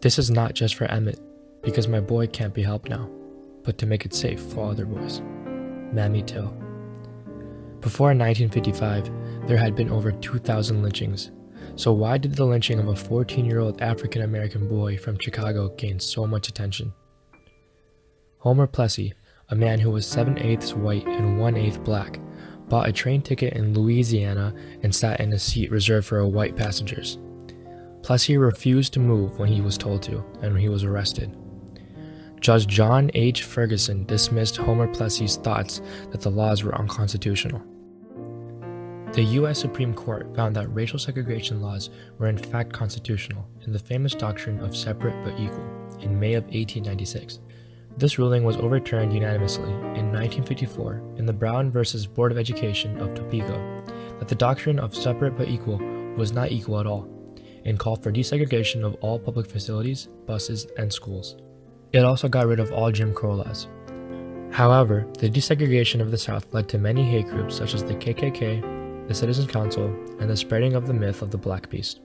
This is not just for Emmett, because my boy can't be helped now, but to make it safe for other boys. Mamie Till. Before 1955, there had been over 2,000 lynchings. So why did the lynching of a 14-year-old African-American boy from Chicago gain so much attention? Homer Plessy, a man who was 7/8 white and 1/8 black, bought a train ticket in Louisiana and sat in a seat reserved for white passengers. Plessy refused to move when he was told to, and he was arrested. Judge John H. Ferguson dismissed Homer Plessy's thoughts that the laws were unconstitutional. The U.S. Supreme Court found that racial segregation laws were in fact constitutional in the famous doctrine of separate but equal in May of 1896. This ruling was overturned unanimously in 1954 in the Brown v. Board of Education of Topeka that the doctrine of separate but equal was not equal at all and called for desegregation of all public facilities, buses, and schools. It also got rid of all Jim Crow laws. However, the desegregation of the South led to many hate groups such as the KKK, the Citizens Council, and the spreading of the myth of the Black Beast.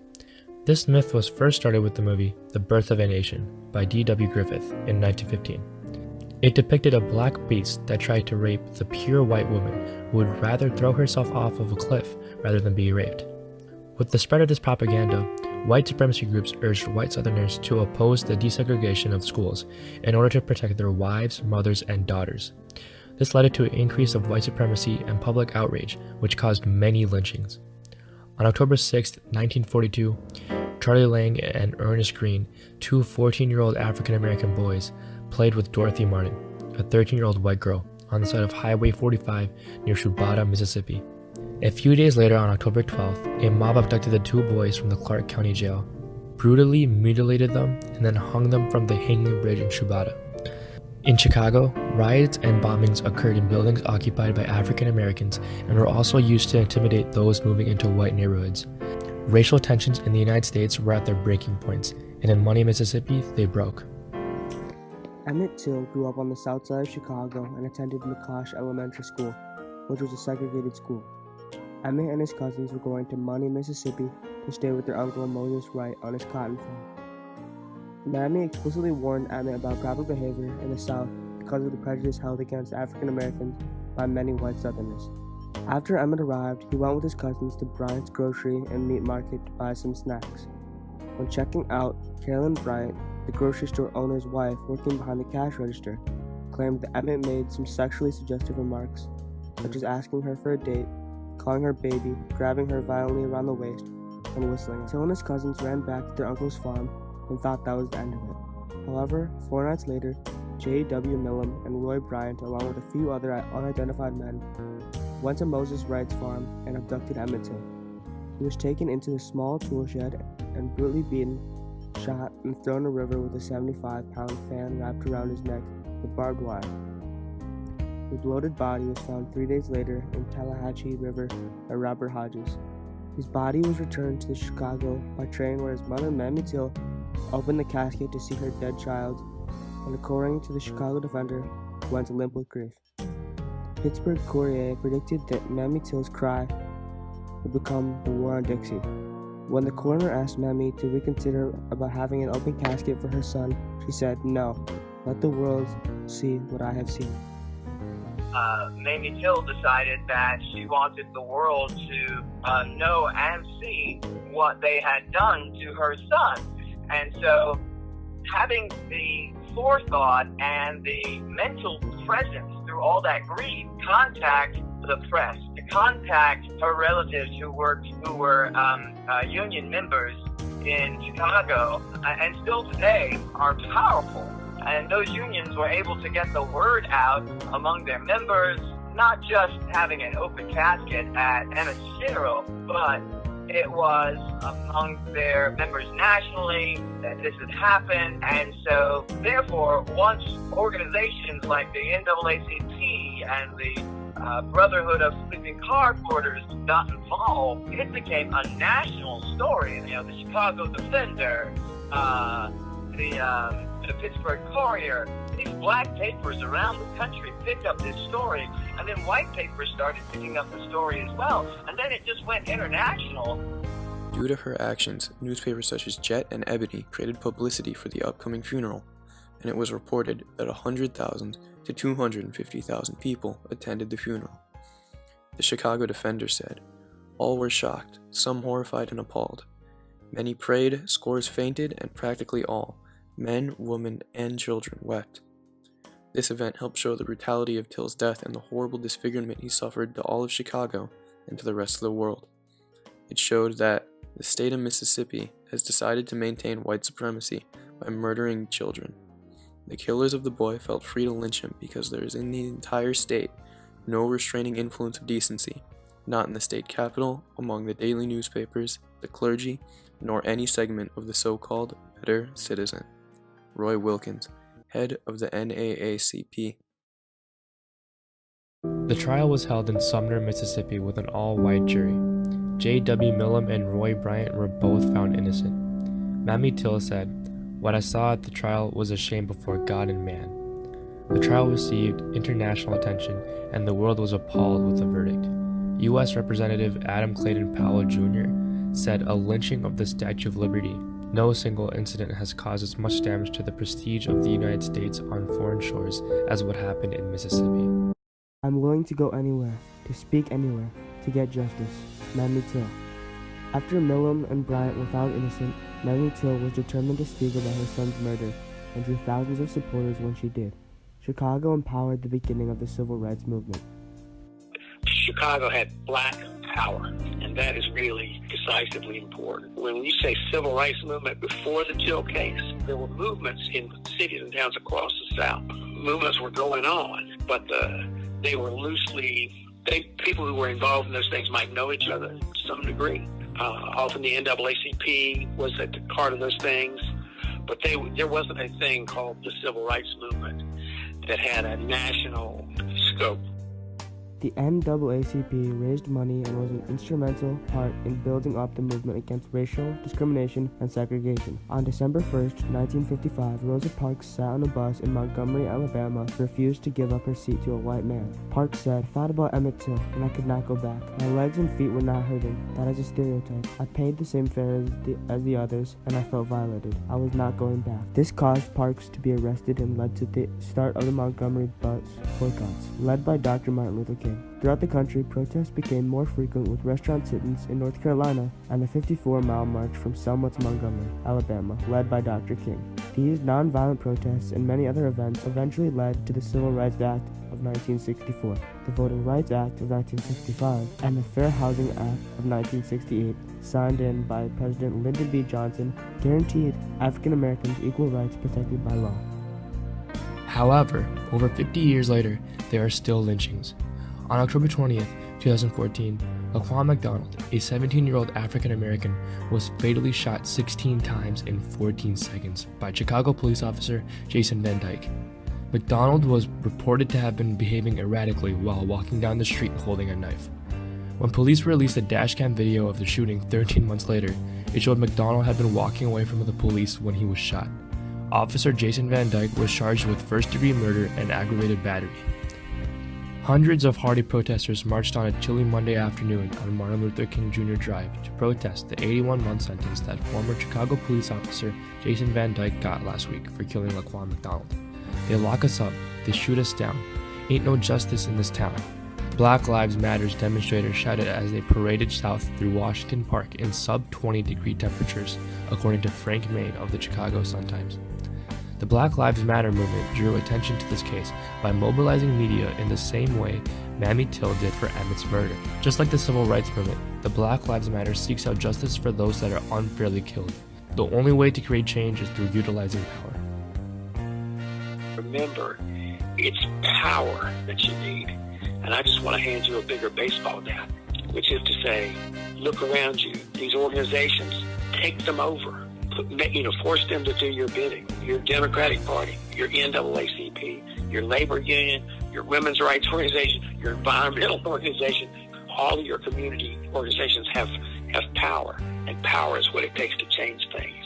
This myth was first started with the movie The Birth of a Nation by D.W. Griffith in 1915. It depicted a black beast that tried to rape the pure white woman who would rather throw herself off of a cliff rather than be raped. With the spread of this propaganda, white supremacy groups urged white Southerners to oppose the desegregation of schools in order to protect their wives, mothers, and daughters. This led to an increase of white supremacy and public outrage, which caused many lynchings. On October 6, 1942, Charlie Lang and Ernest Green, two 14-year-old African-American boys, played with Dorothy Martin, a 13-year-old white girl, on the side of Highway 45 near Shubata, Mississippi. A few days later, on October 12th, a mob abducted the two boys from the Clark County Jail, brutally mutilated them, and then hung them from the hanging bridge in Shubata. In Chicago, riots and bombings occurred in buildings occupied by African Americans and were also used to intimidate those moving into white neighborhoods. Racial tensions in the United States were at their breaking points, and in Money, Mississippi, they broke. Emmett Till grew up on the south side of Chicago and attended McCosh Elementary School, which was a segregated school. Emmett and his cousins were going to Money, Mississippi to stay with their uncle Moses Wright on his cotton farm. Mamie explicitly warned Emmett about proper behavior in the South because of the prejudice held against African Americans by many white Southerners. After Emmett arrived, he went with his cousins to Bryant's grocery and meat market to buy some snacks. When checking out, Carolyn Bryant, the grocery store owner's wife working behind the cash register, claimed that Emmett made some sexually suggestive remarks, such as asking her for a date, calling her baby, grabbing her violently around the waist, and whistling. Till and his cousins ran back to their uncle's farm and thought that was the end of it. However, 4 nights later, J.W. Millam and Roy Bryant, along with a few other unidentified men, went to Moses Wright's farm and abducted Emmett Till. He was taken into the small tool shed and brutally beaten, shot, and thrown in a river with a 75-pound fan wrapped around his neck with barbed wire. His bloated body was found 3 days later in Tallahatchie River by Robert Hodges. His body was returned to Chicago by train where his mother, Mamie Till, opened the casket to see her dead child, and according to the Chicago Defender, went limp with grief. Pittsburgh Courier predicted that Mamie Till's cry would become the War on Dixie. When the coroner asked Mamie to reconsider about having an open casket for her son, she said, "No, let the world see what I have seen." Mamie Till decided that she wanted the world to know and see what they had done to her son. And so having the forethought and the mental presence through all that grief, contact the press, to contact her relatives who were union members in Chicago, and still today are powerful. And those unions were able to get the word out among their members, not just having an open casket at Emmett's funeral, but it was among their members nationally that this had happened. And so, therefore, once organizations like the NAACP and the Brotherhood of Sleeping Car Porters got involved, it became a national story. You know, the Chicago Defender, the Pittsburgh Courier, these black papers around the country picked up this story, and then white papers started picking up the story as well, and then it just went international. Due to her actions, newspapers such as Jet and Ebony created publicity for the upcoming funeral, and it was reported that 100,000 to 250,000 people attended the funeral. The Chicago Defender said, "All were shocked, some horrified and appalled. Many prayed, scores fainted, and practically all, men, women, and children, wept." This event helped show the brutality of Till's death and the horrible disfigurement he suffered to all of Chicago and to the rest of the world. It showed that the state of Mississippi has decided to maintain white supremacy by murdering children. The killers of the boy felt free to lynch him because there is in the entire state no restraining influence of decency, not in the state capitol, among the daily newspapers, the clergy, nor any segment of the so-called better citizen. Roy Wilkins, head of the NAACP. The trial was held in Sumner, Mississippi with an all-white jury. J.W. Millam and Roy Bryant were both found innocent. Mamie Till said, "What I saw at the trial was a shame before God and man." The trial received international attention, and the world was appalled with the verdict. U.S. Representative Adam Clayton Powell Jr. said, "A lynching of the Statue of Liberty. No single incident has caused as much damage to the prestige of the United States on foreign shores as what happened in Mississippi." I'm willing to go anywhere, to speak anywhere, to get justice. Mamie Till. After Millam and Bryant were found innocent, Mamie Till was determined to speak about her son's murder and drew thousands of supporters when she did. Chicago empowered the beginning of the civil rights movement. Chicago had black power, and that is really decisively important. When you say civil rights movement before the Till case, there were movements in cities and towns across the South. Movements were going on, but they were loosely, people who were involved in those things might know each other to some degree. Often the NAACP was at the heart of those things, but there wasn't a thing called the civil rights movement that had a national scope. The NAACP raised money and was an instrumental part in building up the movement against racial discrimination and segregation. On December 1st, 1955, Rosa Parks sat on a bus in Montgomery, Alabama, and refused to give up her seat to a white man. Parks said, "Thought about Emmett Till, and I could not go back. My legs and feet were not hurting. That is a stereotype. I paid the same fare as the others, and I felt violated. I was not going back." This caused Parks to be arrested and led to the start of the Montgomery bus boycotts, led by Dr. Martin Luther King. Throughout the country, protests became more frequent with restaurant sit-ins in North Carolina and the 54-mile march from Selma to Montgomery, Alabama, led by Dr. King. These nonviolent protests and many other events eventually led to the Civil Rights Act of 1964, the Voting Rights Act of 1965, and the Fair Housing Act of 1968, signed in by President Lyndon B. Johnson, guaranteed African Americans equal rights protected by law. However, over 50 years later, there are still lynchings. On October 20th, 2014, Laquan McDonald, a 17-year-old African American, was fatally shot 16 times in 14 seconds by Chicago police officer Jason Van Dyke. McDonald was reported to have been behaving erratically while walking down the street holding a knife. When police released a dashcam video of the shooting 13 months later, it showed McDonald had been walking away from the police when he was shot. Officer Jason Van Dyke was charged with first-degree murder and aggravated battery. Hundreds of hardy protesters marched on a chilly Monday afternoon on Martin Luther King Jr. Drive to protest the 81-month sentence that former Chicago police officer Jason Van Dyke got last week for killing Laquan McDonald. "They lock us up, they shoot us down. Ain't no justice in this town." Black Lives Matter demonstrators shouted as they paraded south through Washington Park in sub-20-degree temperatures, according to Frank Main of the Chicago Sun-Times. The Black Lives Matter movement drew attention to this case by mobilizing media in the same way Mamie Till did for Emmett's murder. Just like the civil rights movement, the Black Lives Matter seeks out justice for those that are unfairly killed. The only way to create change is through utilizing power. Remember, it's power that you need. And I just want to hand you a bigger baseball bat, which is to say, look around you. These organizations, take them over. Force them to do your bidding. Your Democratic Party, your NAACP, your labor union, your women's rights organization, your environmental organization, all of your community organizations have power, and power is what it takes to change things.